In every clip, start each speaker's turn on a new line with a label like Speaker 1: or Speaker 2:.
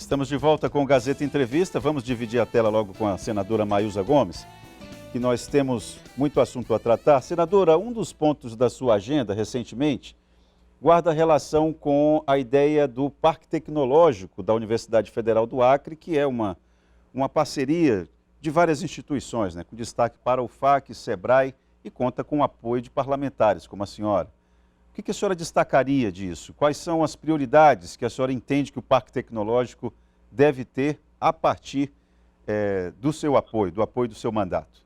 Speaker 1: Estamos de volta com o Gazeta Entrevista. Vamos dividir a tela logo com a senadora Maísa Gomes, que nós temos muito assunto a tratar. Senadora, um dos pontos da sua agenda recentemente guarda relação com a ideia do Parque Tecnológico da Universidade Federal do Acre, que é uma parceria de várias instituições, né, com destaque para o FAC, SEBRAE, e conta com o apoio de parlamentares, como a senhora. O que a senhora destacaria disso? Quais são as prioridades que a senhora entende que o Parque Tecnológico deve ter a partir do seu apoio, do apoio do seu mandato?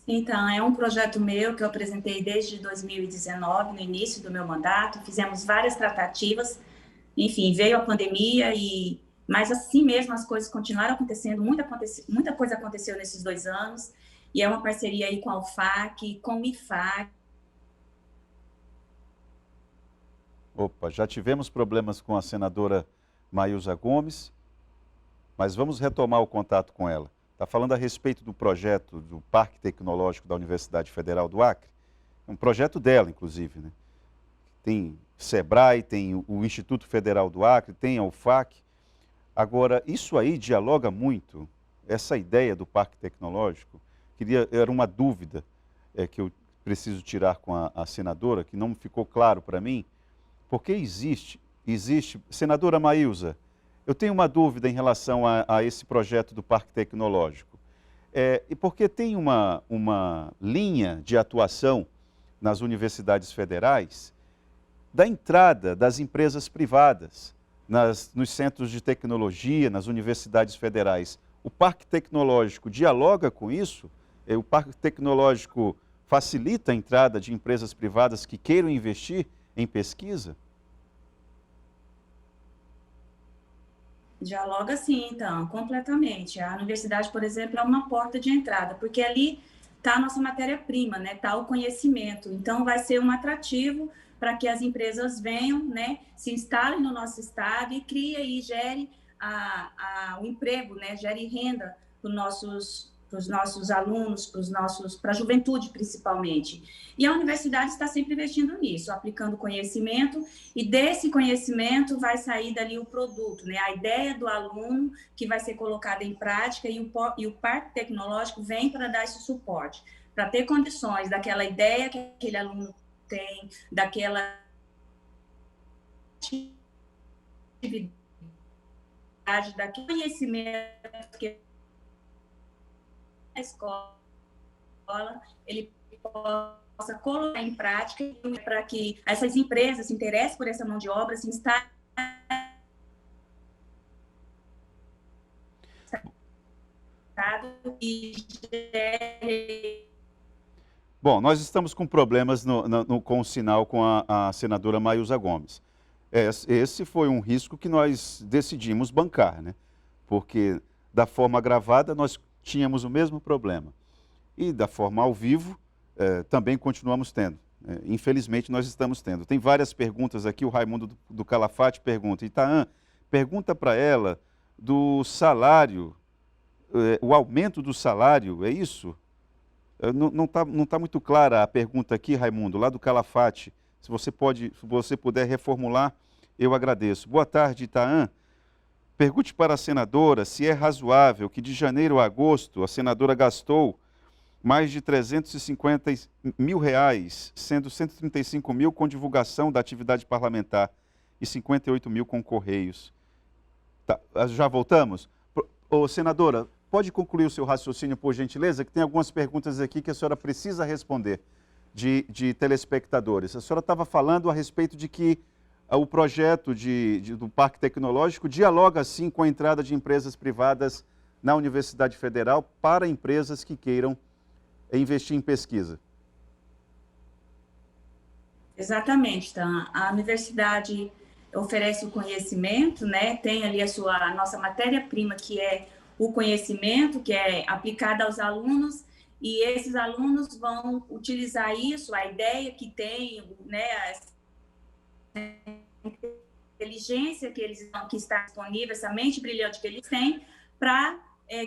Speaker 2: Então, é um projeto meu que eu apresentei desde 2019, no início do meu mandato. Fizemos várias tratativas, enfim, veio a pandemia, mas assim mesmo as coisas continuaram acontecendo, muita coisa aconteceu nesses 2 anos, e é uma parceria aí com a UFAC, com o IFAC.
Speaker 1: Opa, já tivemos problemas com a senadora Maísa Gomes, mas vamos retomar o contato com ela. Está falando a respeito do projeto do Parque Tecnológico da Universidade Federal do Acre, um projeto dela, inclusive, né? Tem SEBRAE, tem o Instituto Federal do Acre, tem a UFAC. Agora, isso aí dialoga muito, essa ideia do Parque Tecnológico, era uma dúvida que eu preciso tirar com a senadora, que não ficou claro para mim, porque existe, senadora Maísa, eu tenho uma dúvida em relação a esse projeto do Parque Tecnológico. E porque tem uma linha de atuação nas universidades federais da entrada das empresas privadas nos centros de tecnologia, nas universidades federais. O Parque Tecnológico dialoga com isso? O Parque Tecnológico facilita a entrada de empresas privadas que queiram investir em pesquisa?
Speaker 2: Dialoga sim, então, completamente. A universidade, por exemplo, é uma porta de entrada, porque ali está a nossa matéria-prima, né? Está o conhecimento. Então, vai ser um atrativo para que as empresas venham, né? Se instalem no nosso estado e criem e gerem o emprego, né? Gere renda para os nossos alunos, para a juventude, principalmente. E a universidade está sempre investindo nisso, aplicando conhecimento, e desse conhecimento vai sair dali o produto, né? A ideia do aluno que vai ser colocada em prática, e o Parque Tecnológico vem para dar esse suporte, para ter condições daquela ideia que aquele aluno tem, daquela atividade, daquele conhecimento que a escola ele possa colocar em prática, para que essas empresas se interessem por essa mão de obra, se instalem e gerem.
Speaker 1: Bom, nós estamos com problemas com o sinal com a senadora Maísa Gomes. Esse foi um risco que nós decidimos bancar, né? Porque da forma gravada nós tínhamos o mesmo problema. E da forma ao vivo também continuamos tendo. Infelizmente nós estamos tendo. Tem várias perguntas aqui, o Raimundo do Calafate pergunta. Itaã, pergunta para ela do salário, o aumento do salário, é isso? Não tá muito clara a pergunta aqui, Raimundo, lá do Calafate. Se você puder reformular, eu agradeço. Boa tarde, Itaã. Pergunte para a senadora se é razoável que de janeiro a agosto a senadora gastou mais de R$350 mil, sendo 135 mil com divulgação da atividade parlamentar e 58 mil com correios. Tá, já voltamos? Senadora, pode concluir o seu raciocínio, por gentileza, que tem algumas perguntas aqui que a senhora precisa responder de telespectadores. A senhora estava falando a respeito de que o projeto do Parque Tecnológico dialoga, sim, com a entrada de empresas privadas na Universidade Federal para empresas que queiram investir em pesquisa.
Speaker 2: Exatamente, então, a universidade oferece o conhecimento, né? Tem ali a nossa matéria-prima, que é o conhecimento, que é aplicado aos alunos, e esses alunos vão utilizar isso, a ideia que tem, né? Inteligência que está disponível, essa mente brilhante que eles têm, para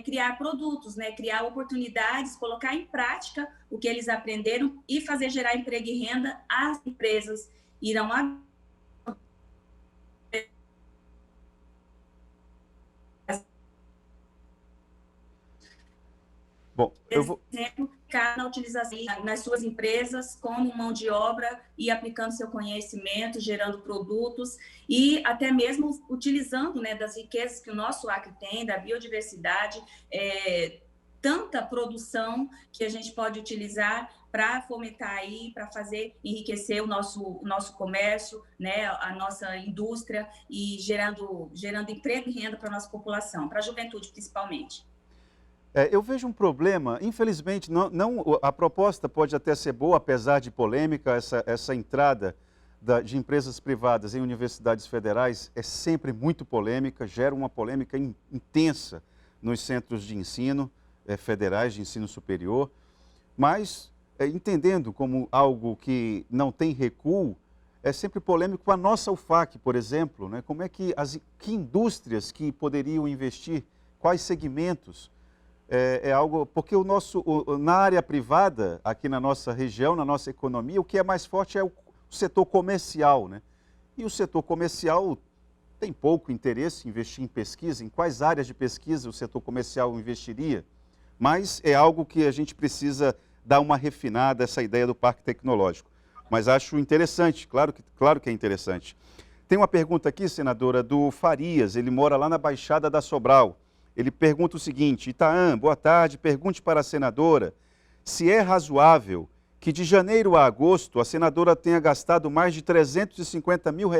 Speaker 2: criar produtos, né? Criar oportunidades, colocar em prática o que eles aprenderam e fazer gerar emprego e renda às empresas irão
Speaker 1: Bom, eu vou...
Speaker 2: exemplo, ficar na utilização nas suas empresas como mão de obra e aplicando seu conhecimento, gerando produtos e até mesmo utilizando, né, das riquezas que o nosso Acre tem, da biodiversidade, tanta produção que a gente pode utilizar para fomentar aí, para fazer enriquecer o nosso comércio, né, a nossa indústria e gerando emprego e renda para a nossa população, para a juventude principalmente.
Speaker 1: Eu vejo um problema, infelizmente, a proposta pode até ser boa, apesar de polêmica, essa entrada de empresas privadas em universidades federais é sempre muito polêmica, gera uma polêmica intensa nos centros de ensino federais, de ensino superior, mas entendendo como algo que não tem recuo, é sempre polêmico a nossa UFAC, por exemplo, né? Como é que indústrias que poderiam investir, quais segmentos? É algo, porque na área privada, aqui na nossa região, na nossa economia, o que é mais forte é o setor comercial, né? E o setor comercial tem pouco interesse em investir em pesquisa, em quais áreas de pesquisa o setor comercial investiria, mas é algo que a gente precisa dar uma refinada, essa ideia do parque tecnológico. Mas acho interessante, claro que é interessante. Tem uma pergunta aqui, senadora, do Farias, ele mora lá na Baixada da Sobral. Ele pergunta o seguinte: Itaã, boa tarde, pergunte para a senadora se é razoável que de janeiro a agosto a senadora tenha gastado mais de R$350 mil,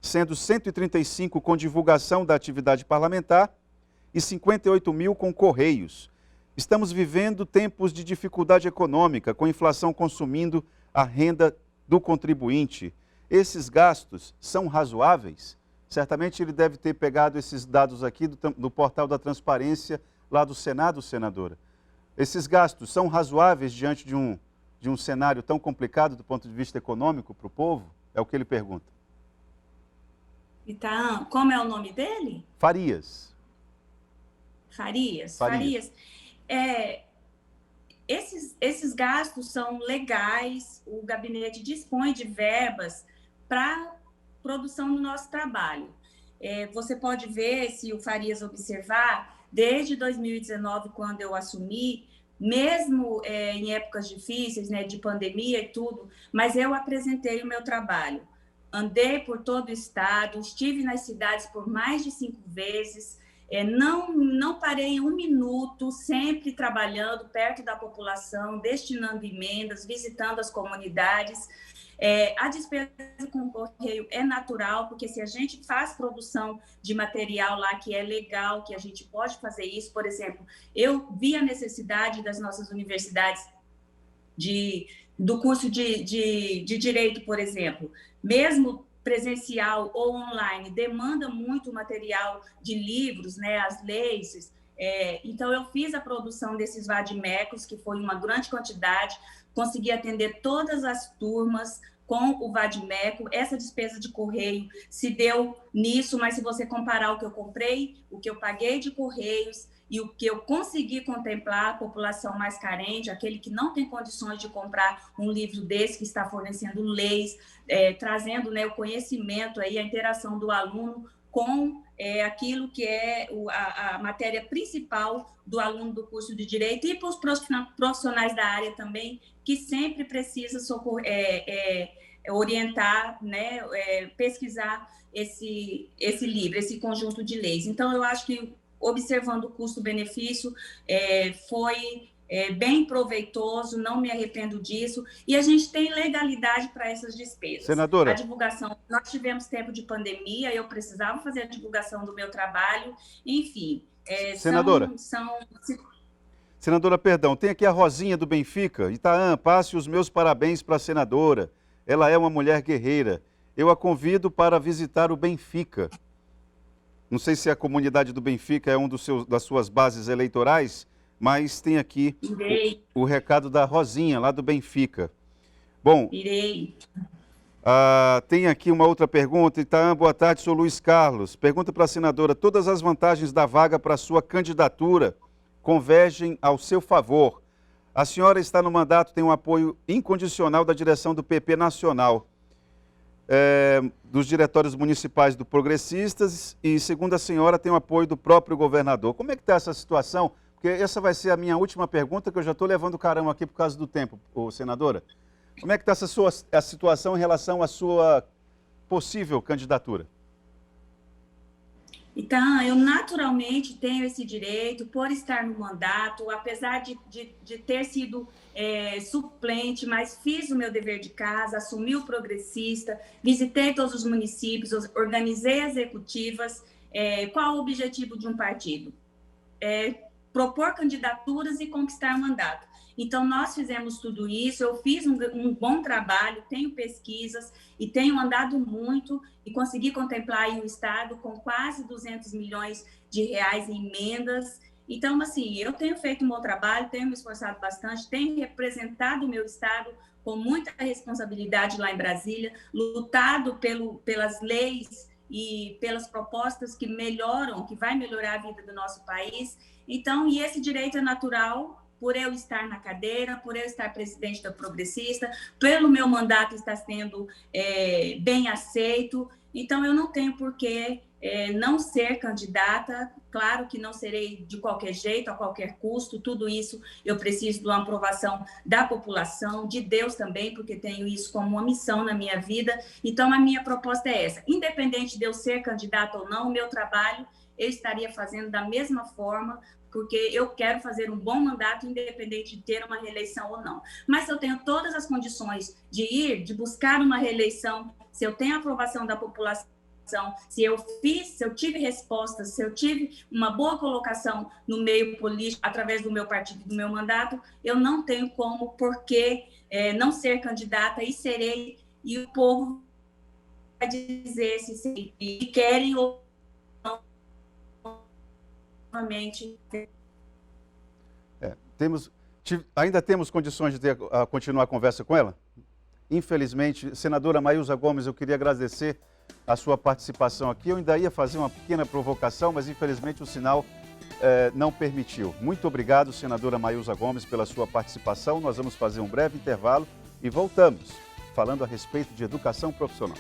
Speaker 1: sendo 135 com divulgação da atividade parlamentar e 58 mil com correios. Estamos vivendo tempos de dificuldade econômica, com a inflação consumindo a renda do contribuinte. Esses gastos são razoáveis? Certamente ele deve ter pegado esses dados aqui do portal da transparência lá do Senado, senadora. Esses gastos são razoáveis diante de um cenário tão complicado do ponto de vista econômico para o povo? É o que ele pergunta.
Speaker 2: Itaã, como é o nome dele?
Speaker 1: Farias.
Speaker 2: Farias. Esses gastos são legais, o gabinete dispõe de verbas para produção do nosso trabalho. Você pode ver, se o Farias observar, desde 2019, quando eu assumi, mesmo em épocas difíceis, né, de pandemia e tudo, mas eu apresentei o meu trabalho. Andei por todo o estado, estive nas cidades por mais de 5 vezes, não parei um minuto, sempre trabalhando perto da população, destinando emendas, visitando as comunidades. A despesa com o correio é natural, porque se a gente faz produção de material lá que é legal, que a gente pode fazer isso, por exemplo, eu vi a necessidade das nossas universidades do curso de Direito, por exemplo, mesmo presencial ou online, demanda muito material de livros, né, as leis. Então, eu fiz a produção desses vademecums, que foi uma grande quantidade, consegui atender todas as turmas com o vademeco. Essa despesa de correio se deu nisso, mas se você comparar o que eu comprei, o que eu paguei de correios e o que eu consegui contemplar, a população mais carente, aquele que não tem condições de comprar um livro desse, que está fornecendo leis, trazendo, né, o conhecimento, aí, a interação do aluno com aquilo que é a matéria principal do aluno do curso de Direito, e para os profissionais da área também, que sempre precisa orientar, né, pesquisar esse livro, esse conjunto de leis. Então, eu acho que, observando o custo-benefício, foi bem proveitoso, não me arrependo disso, e a gente tem legalidade para essas despesas.
Speaker 1: Senadora.
Speaker 2: A divulgação, nós tivemos tempo de pandemia, eu precisava fazer a divulgação do meu trabalho, enfim.
Speaker 1: Senadora. Senadora, perdão, tem aqui a Rosinha do Benfica. Itaã, passe os meus parabéns para a senadora. Ela é uma mulher guerreira. Eu a convido para visitar o Benfica. Não sei se a comunidade do Benfica é das suas bases eleitorais, mas tem aqui o recado da Rosinha, lá do Benfica. Bom,
Speaker 2: irei.
Speaker 1: Tem aqui uma outra pergunta. Itaã, boa tarde, sou Luiz Carlos. Pergunta para a senadora: todas as vantagens da vaga para sua candidatura convergem ao seu favor. A senhora está no mandato, tem um apoio incondicional da direção do PP Nacional. dos diretórios municipais do Progressistas e, segundo a senhora, tem o apoio do próprio governador. Como é que está essa situação? Porque essa vai ser a minha última pergunta, que eu já estou levando o carão aqui por causa do tempo, senadora. Como é que está a situação em relação à sua possível candidatura?
Speaker 2: Então, eu naturalmente tenho esse direito por estar no mandato, apesar de ter sido suplente, mas fiz o meu dever de casa, assumi o Progressista, visitei todos os municípios, organizei executivas. Qual o objetivo de um partido? Propor candidaturas e conquistar mandato. Então, nós fizemos tudo isso, eu fiz um bom trabalho, tenho pesquisas e tenho andado muito e consegui contemplar aí o Estado com quase 200 milhões de reais em emendas. Então, assim, eu tenho feito um bom trabalho, tenho me esforçado bastante, tenho representado o meu Estado com muita responsabilidade lá em Brasília, lutado pelas leis e pelas propostas que melhoram, que vai melhorar a vida do nosso país. Então, e esse direito é natural por eu estar na cadeira, por eu estar presidente da Progressista, pelo meu mandato estar sendo bem aceito. Então, eu não tenho por que não ser candidata. Claro que não serei de qualquer jeito, a qualquer custo. Tudo isso eu preciso de uma aprovação da população, de Deus também, porque tenho isso como uma missão na minha vida. Então, a minha proposta é essa. Independente de eu ser candidata ou não, o meu trabalho eu estaria fazendo da mesma forma, porque eu quero fazer um bom mandato, independente de ter uma reeleição ou não. Mas se eu tenho todas as condições de buscar uma reeleição, se eu tenho a aprovação da população, se eu tive respostas, se eu tive uma boa colocação no meio político, através do meu partido, do meu mandato, eu não tenho por que não ser candidata e serei, e o povo vai dizer se querem ou novamente.
Speaker 1: Ainda temos condições de continuar a conversa com ela? Infelizmente, senadora Maílza Gomes, eu queria agradecer a sua participação aqui. Eu ainda ia fazer uma pequena provocação, mas infelizmente o sinal não permitiu. Muito obrigado, senadora Maílza Gomes, pela sua participação. Nós vamos fazer um breve intervalo e voltamos falando a respeito de educação profissional.